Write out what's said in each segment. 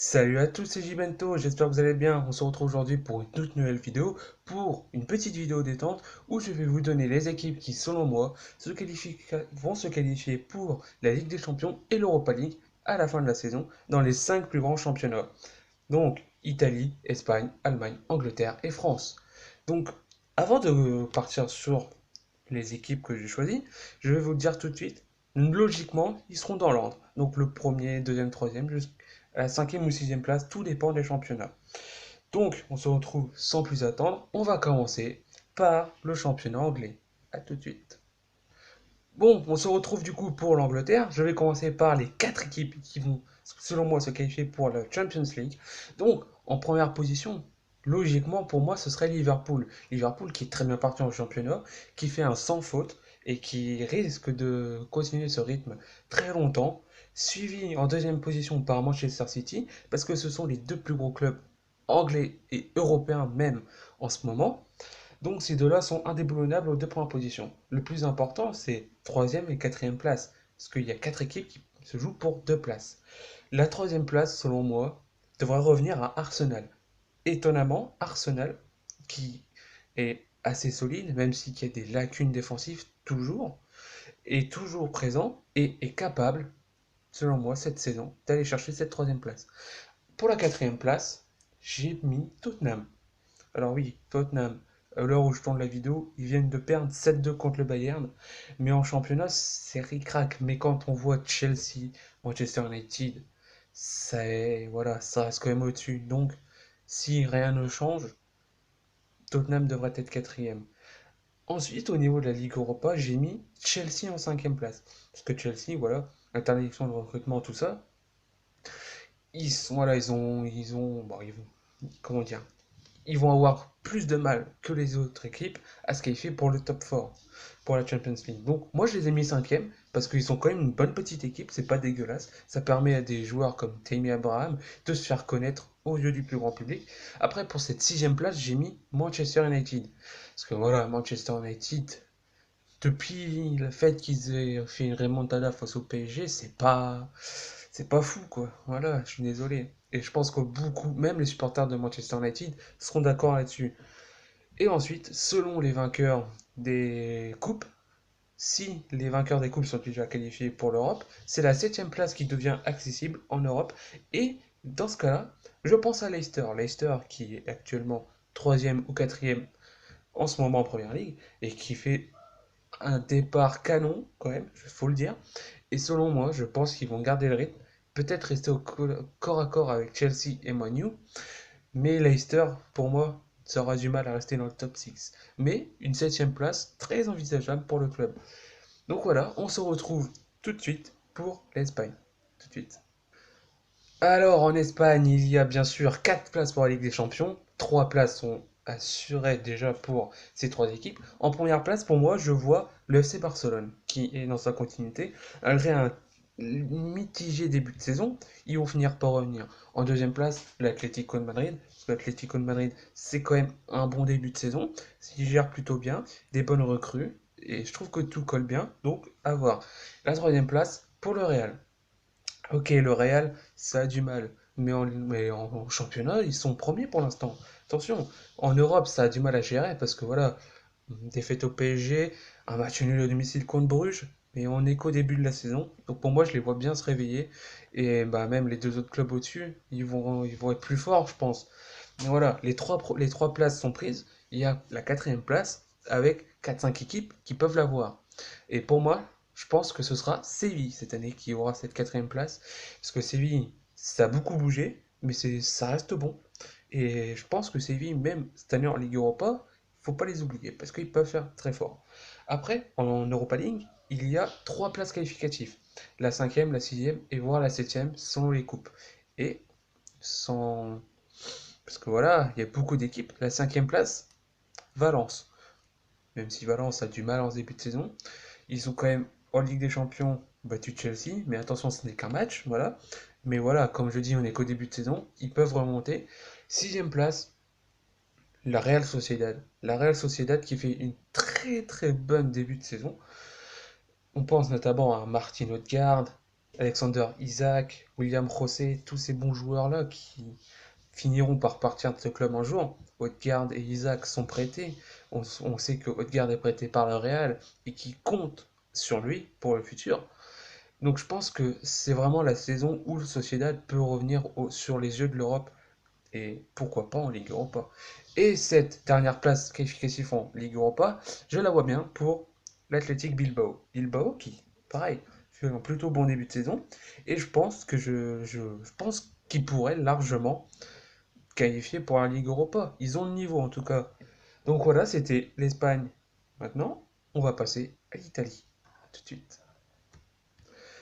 Salut à tous, c'est Jibento, j'espère que vous allez bien. On se retrouve aujourd'hui pour une toute nouvelle vidéo, pour une petite vidéo détente où je vais vous donner les équipes qui, selon moi, vont se qualifier pour la Ligue des Champions et l'Europa League à la fin de la saison dans les 5 plus grands championnats. Donc, Italie, Espagne, Allemagne, Angleterre et France. Donc, avant de partir sur les équipes que j'ai choisies, je vais vous le dire tout de suite. Logiquement, ils seront dans l'ordre. Donc le premier, deuxième, troisième, jusqu'à la cinquième ou sixième place, tout dépend des championnats. Donc, on se retrouve sans plus attendre. On va commencer par le championnat anglais. A tout de suite. Bon, on se retrouve du coup pour l'Angleterre. Je vais commencer par les 4 équipes qui vont, selon moi, se qualifier pour la Champions League. Donc, en première position, logiquement, pour moi, ce serait Liverpool. Liverpool qui est très bien parti en championnat, qui fait un sans faute et qui risque de continuer ce rythme très longtemps. Suivi en deuxième position par Manchester City, parce que ce sont les deux plus gros clubs anglais et européens même en ce moment. Donc ces deux-là sont indéboulonnables aux deux premières positions. Le plus important, c'est troisième et quatrième place, parce qu'il y a 4 équipes qui se jouent pour 2 places. La troisième place, selon moi, devrait revenir à Arsenal. Étonnamment, Arsenal, qui est assez solide, même s'il y a des lacunes défensives toujours, est toujours présent et est capable, selon moi, cette saison, d'aller chercher cette troisième place. Pour la quatrième place, j'ai mis Tottenham. Alors oui, Tottenham, à l'heure où je tourne la vidéo, ils viennent de perdre 7-2 contre le Bayern, mais en championnat, c'est ric-rac. Mais quand on voit Chelsea, Manchester United, voilà, ça reste quand même au-dessus. Donc, si rien ne change, Tottenham devrait être quatrième. Ensuite, au niveau de la Ligue Europa, j'ai mis Chelsea en cinquième place. Parce que Chelsea, voilà, interdiction de recrutement, tout ça, voilà, bon, comment dire, ils vont avoir plus de mal que les autres équipes à se qualifier pour le top 4, pour la Champions League. Donc moi je les ai mis cinquième parce qu'ils sont quand même une bonne petite équipe, c'est pas dégueulasse. Ça permet à des joueurs comme Tammy Abraham de se faire connaître aux yeux du plus grand public. Après pour cette sixième place j'ai mis Manchester United. Parce que voilà, Manchester United, depuis le fait qu'ils aient fait une remontada face au PSG, c'est pas fou quoi. Voilà, je suis désolé. Et je pense que beaucoup, même les supporters de Manchester United, seront d'accord là-dessus. Et ensuite, selon les vainqueurs des coupes, si les vainqueurs des coupes sont déjà qualifiés pour l'Europe, c'est la septième place qui devient accessible en Europe. Et dans ce cas-là, je pense à Leicester. Leicester qui est actuellement troisième ou quatrième en ce moment en Première Ligue et qui fait un départ canon quand même, il faut le dire. Et selon moi, je pense qu'ils vont garder le rythme, peut-être rester au corps à corps avec Chelsea et Man U, mais Leicester, pour moi, ça aura du mal à rester dans le top 6. Mais une septième place, très envisageable pour le club. Donc voilà, on se retrouve tout de suite pour l'Espagne. Tout de suite. Alors en Espagne, il y a bien sûr 4 places pour la Ligue des Champions. 3 places sont assurées déjà pour ces 3 équipes. En première place, pour moi, je vois le FC Barcelone, qui est dans sa continuité. Malgré un mitigé début de saison, ils vont finir par revenir. En deuxième place, l'Atlético de Madrid. Parce que l'Atlético de Madrid, c'est quand même un bon début de saison. Ils gèrent plutôt bien, des bonnes recrues. Et je trouve que tout colle bien. Donc, à voir. La troisième place pour le Real. Ok, le Real, ça a du mal. Mais en championnat, ils sont premiers pour l'instant. Attention, en Europe, ça a du mal à gérer parce que voilà, défaite au PSG, un match nul au domicile contre Bruges, mais on est qu'au début de la saison. Donc pour moi, je les vois bien se réveiller. Et bah, même les deux autres clubs au-dessus, ils vont être plus forts, je pense. Mais voilà, les trois places sont prises. Il y a la quatrième place avec 4-5 équipes qui peuvent l'avoir. Et pour moi, je pense que ce sera Séville cette année qui aura cette quatrième place. Parce que Séville, ça a beaucoup bougé, mais ça reste bon. Et je pense que Séville, même cette année en Ligue Europa, il ne faut pas les oublier, parce qu'ils peuvent faire très fort. Après, en Europa League, il y a 3 places qualificatives. La cinquième, la sixième et voire la septième selon les coupes. Et sans... Parce que voilà, il y a beaucoup d'équipes. La cinquième place, Valence. Même si Valence a du mal en ce début de saison, ils ont quand même, en Ligue des Champions, battu Chelsea, mais attention, ce n'est qu'un match, voilà. Mais voilà, comme je dis, on n'est qu'au début de saison, ils peuvent remonter. Sixième place, la Real Sociedad. La Real Sociedad qui fait une très très bonne début de saison. On pense notamment à Martin Odegaard, Alexander Isaac, William José, tous ces bons joueurs-là qui finiront par partir de ce club un jour. Odegaard et Isaac sont prêtés. On sait que Odegaard est prêté par le Real et qui compte sur lui pour le futur. Donc je pense que c'est vraiment la saison où le Sociedad peut revenir sur les yeux de l'Europe et pourquoi pas en Ligue Europa. Et cette dernière place qualificative en Ligue Europa, je la vois bien pour l'Athletic Bilbao. Bilbao qui, pareil, fait un plutôt bon début de saison et je pense que je pense qu'ils pourraient largement qualifier pour la Ligue Europa. Ils ont le niveau en tout cas. Donc voilà, c'était l'Espagne. Maintenant, on va passer à l'Italie. Tout de suite.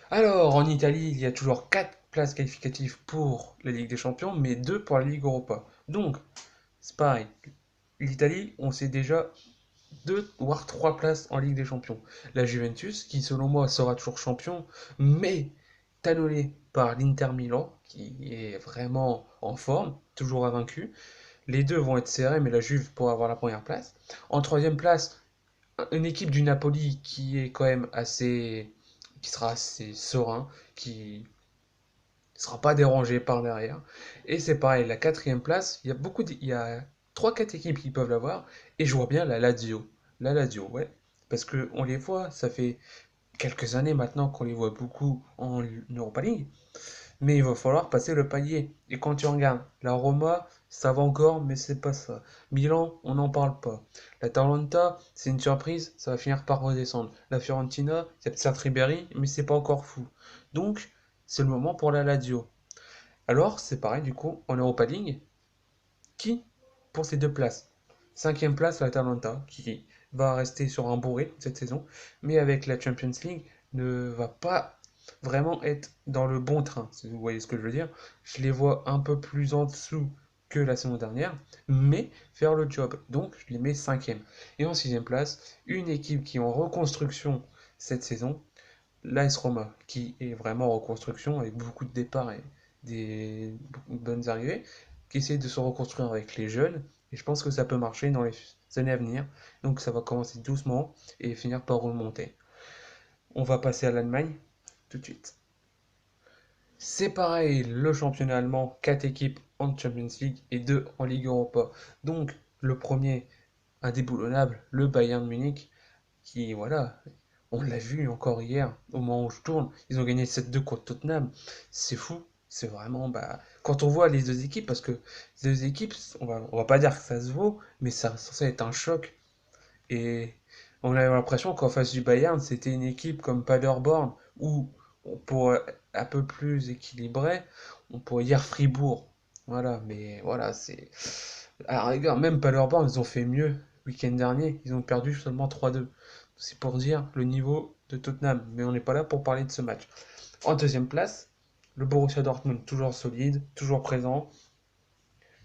Alors, en Italie, il y a toujours 4 places qualificatives pour la Ligue des Champions, mais 2 pour la Ligue Europa. Donc, c'est pareil. L'Italie, on sait déjà 2 voire 3 places en Ligue des Champions. La Juventus, qui selon moi sera toujours champion, mais talonnée par l'Inter Milan, qui est vraiment en forme, toujours invaincu. Les deux vont être serrés, mais la Juve pourra avoir la première place. En troisième place, une équipe du Napoli qui est quand même assez, qui sera assez serein, qui ne sera pas dérangé par derrière. Et c'est pareil, la quatrième place, il y a 3-4 équipes qui peuvent l'avoir, et je vois bien la Lazio. La Lazio, ouais. Parce que on les voit, ça fait quelques années maintenant qu'on les voit beaucoup en Europa League. Mais il va falloir passer le palier. Et quand tu regardes, la Roma, ça va encore, mais c'est pas ça. Milan, on n'en parle pas. La L'Atalanta, c'est une surprise, ça va finir par redescendre. La Fiorentina, c'est peut-être Ribéry, mais c'est pas encore fou. Donc, c'est le moment pour la Lazio. Alors, c'est pareil, du coup, en Europa League, qui pour ces deux places? Cinquième place, la l'Atalanta, qui va rester sur un bon rythme cette saison, mais avec la Champions League, ne va pas vraiment être dans le bon train, si vous voyez ce que je veux dire. Je les vois un peu plus en dessous que la saison dernière, mais faire le job. Donc, je les mets cinquième. Et en sixième place, une équipe qui est en reconstruction cette saison, l'AS Roma, qui est vraiment en reconstruction avec beaucoup de départs et des bonnes arrivées, qui essaie de se reconstruire avec les jeunes. Et je pense que ça peut marcher dans les années à venir. Donc ça va commencer doucement et finir par remonter. On va passer à l'Allemagne tout de suite. C'est pareil, le championnat allemand, 4 équipes en Champions League et 2 en Ligue Europa. Donc le premier indéboulonnable, le Bayern Munich, qui, voilà, on l'a vu encore hier, au moment où je tourne, ils ont gagné 7-2 contre Tottenham. C'est fou, c'est vraiment, bah, quand on voit les deux équipes, parce que les deux équipes, on va pas dire que ça se vaut, mais ça c'est censé être un choc. Et on a l'impression qu'en face du Bayern, c'était une équipe comme Paderborn, où on pourrait un peu plus équilibré, on pourrait dire Fribourg. Voilà, mais voilà, c'est. Alors, regarde, même Paderborn, ils ont fait mieux le week-end dernier, ils ont perdu seulement 3-2. C'est pour dire le niveau de Tottenham, mais on n'est pas là pour parler de ce match. En deuxième place, le Borussia Dortmund, toujours solide, toujours présent,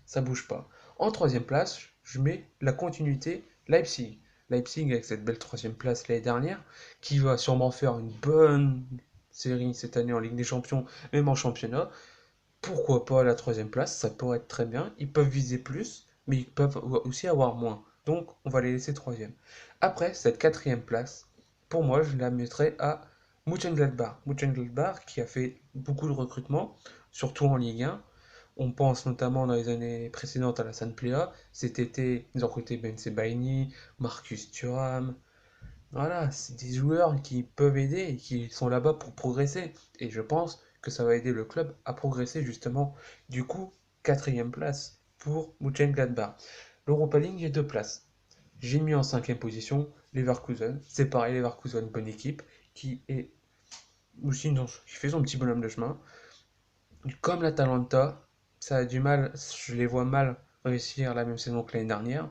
ça bouge pas. En troisième place, je mets la continuité Leipzig. Leipzig avec cette belle troisième place l'année dernière, qui va sûrement faire une bonne série cette année en Ligue des Champions, même en championnat. Pourquoi pas la troisième place, ça pourrait être très bien. Ils peuvent viser plus, mais ils peuvent aussi avoir moins. Donc on va les laisser troisième. Après, cette quatrième place, pour moi, je la mettrais à Mönchengladbach. Mönchengladbach qui a fait beaucoup de recrutements, surtout en Ligue 1. On pense notamment dans les années précédentes à la Sampdoria. Cet été, ils ont recruté Ben Sebaini, Marcus Thuram. Voilà, c'est des joueurs qui peuvent aider et qui sont là-bas pour progresser. Et je pense que ça va aider le club à progresser justement. Du coup, quatrième place pour Mönchengladbach. L'Europa League, il y a deux places. J'ai mis en cinquième position Leverkusen. C'est pareil, Leverkusen, bonne équipe, qui est aussi qui fait son petit bonhomme de chemin. Comme l'Atalanta, ça a du mal, je les vois mal réussir la même saison que l'année dernière.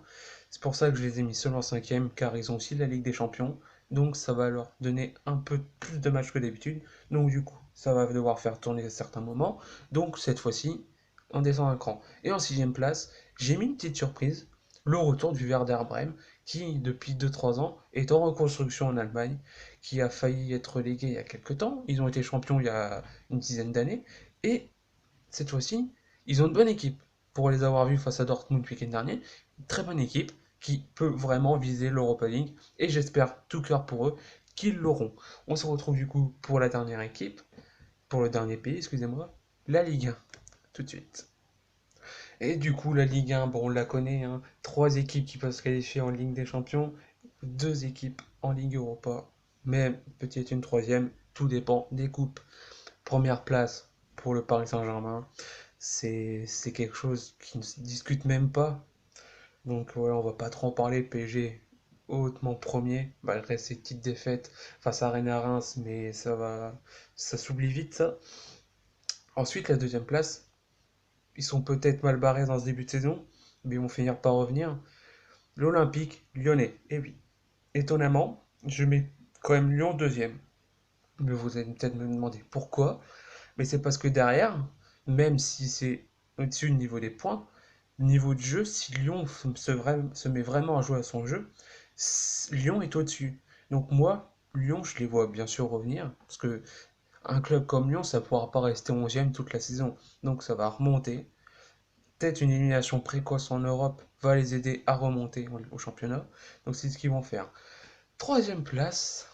C'est pour ça que je les ai mis seulement cinquième, car ils ont aussi la Ligue des Champions. Donc ça va leur donner un peu plus de matchs que d'habitude. Donc du coup, ça va devoir faire tourner à certains moments. Donc cette fois-ci, on descend un cran. Et en sixième place, j'ai mis une petite surprise. Le retour du Werder Bremen, qui depuis 2-3 ans est en reconstruction en Allemagne, qui a failli être relégué il y a quelques temps. Ils ont été champions il y a une dizaine d'années. Et cette fois-ci, ils ont une bonne équipe. Pour les avoir vus face à Dortmund le week-end dernier, une très bonne équipe qui peut vraiment viser l'Europa League. Et j'espère tout cœur pour eux qu'ils l'auront. On se retrouve du coup pour la dernière équipe. pour le dernier pays, excusez-moi, la Ligue 1, tout de suite. Et du coup, la Ligue 1, bon, on la connaît, hein, 3 équipes qui peuvent se qualifier en Ligue des Champions, 2 équipes en Ligue Europa, mais peut-être une troisième, tout dépend des coupes. Première place pour le Paris Saint-Germain, c'est quelque chose qui ne se discute même pas. Donc voilà, on va pas trop en parler. Le PSG hautement premier, malgré ses petites défaites face à Rennes et à Reims, mais ça s'oublie vite ça. Ensuite, la deuxième place, ils sont peut-être mal barrés dans ce début de saison, mais ils vont finir par revenir. L'Olympique lyonnais, et oui. Étonnamment, je mets quand même Lyon deuxième. Mais vous allez peut-être me demander pourquoi. Mais c'est parce que derrière, même si c'est au-dessus du niveau des points, niveau de jeu, si Lyon se met vraiment à jouer à son jeu, Lyon est au-dessus. Donc moi, Lyon, je les vois bien sûr revenir, parce que un club comme Lyon, ça ne pourra pas rester 11e toute la saison. Donc ça va remonter. Peut-être une élimination précoce en Europe va les aider à remonter au championnat. Donc c'est ce qu'ils vont faire. Troisième place,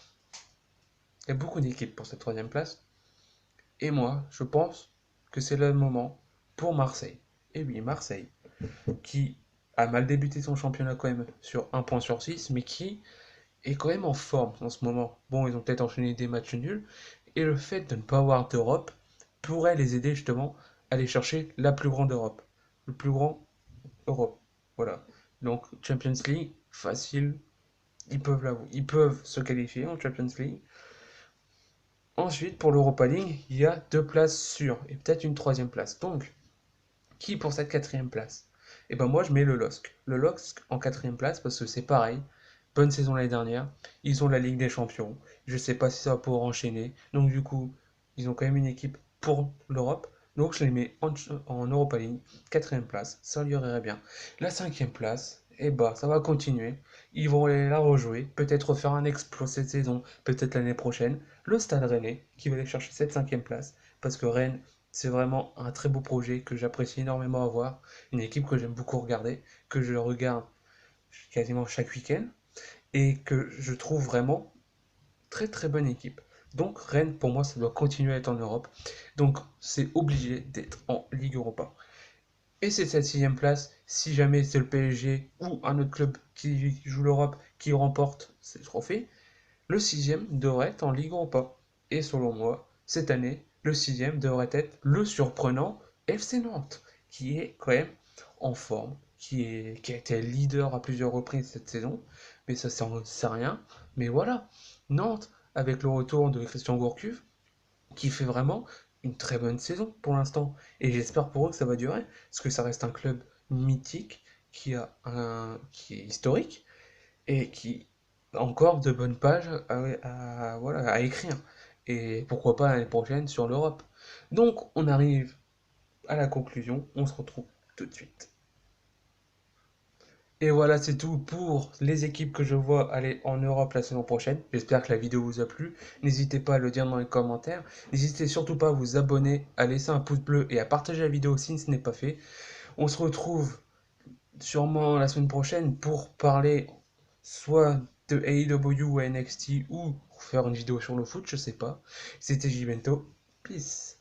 il y a beaucoup d'équipes pour cette troisième place. Et moi, je pense que c'est le moment pour Marseille. Et oui, Marseille, qui a mal débuté son championnat quand même sur 1 point sur 6, mais qui est quand même en forme en ce moment. Bon, ils ont peut-être enchaîné des matchs nuls, et le fait de ne pas avoir d'Europe pourrait les aider justement à aller chercher la plus grande Europe. Le plus grand Europe. Voilà. Donc, Champions League, facile, ils peuvent se qualifier en Champions League. Ensuite, pour l'Europa League, il y a 2 places sûres et peut-être une troisième place. Donc, qui pour cette quatrième place? Et ben moi, je mets le LOSC. Le LOSC en quatrième place parce que c'est pareil. Bonne saison l'année dernière. Ils ont la Ligue des Champions. Je ne sais pas si ça va pouvoir enchaîner. Donc, du coup, ils ont quand même une équipe pour l'Europe. Donc, je les mets en Europa League. Quatrième place. Ça lui irait bien. La cinquième place, et bah, ça va continuer. Ils vont aller la rejouer. Peut-être faire un exploit cette saison. Peut-être l'année prochaine. Le Stade Rennais qui va aller chercher cette cinquième place. Parce que Rennes, c'est vraiment un très beau projet que j'apprécie énormément à voir. Une équipe que j'aime beaucoup regarder. Que je regarde quasiment chaque week-end et que je trouve vraiment très très bonne équipe. Donc Rennes, pour moi, ça doit continuer à être en Europe. Donc c'est obligé d'être en Ligue Europa. Et c'est cette sixième place, si jamais c'est le PSG ou un autre club qui joue l'Europe qui remporte ces trophées, le sixième devrait être en Ligue Europa. Et selon moi, cette année, le sixième devrait être le surprenant FC Nantes, qui est quand même en forme, qui a été leader à plusieurs reprises cette saison, mais ça c'est rien. Mais voilà, Nantes, avec le retour de Christian Gourcuff, qui fait vraiment une très bonne saison pour l'instant. Et j'espère pour eux que ça va durer, parce que ça reste un club mythique, qui est historique, et qui a encore de bonnes pages voilà, à écrire. Et pourquoi pas l'année prochaine sur l'Europe. Donc on arrive à la conclusion, on se retrouve tout de suite. Et voilà, c'est tout pour les équipes que je vois aller en Europe la saison prochaine. J'espère que la vidéo vous a plu. N'hésitez pas à le dire dans les commentaires. N'hésitez surtout pas à vous abonner, à laisser un pouce bleu et à partager la vidéo si ce n'est pas fait. On se retrouve sûrement la semaine prochaine pour parler soit de AEW ou NXT ou faire une vidéo sur le foot, je sais pas. C'était Jivento. Peace.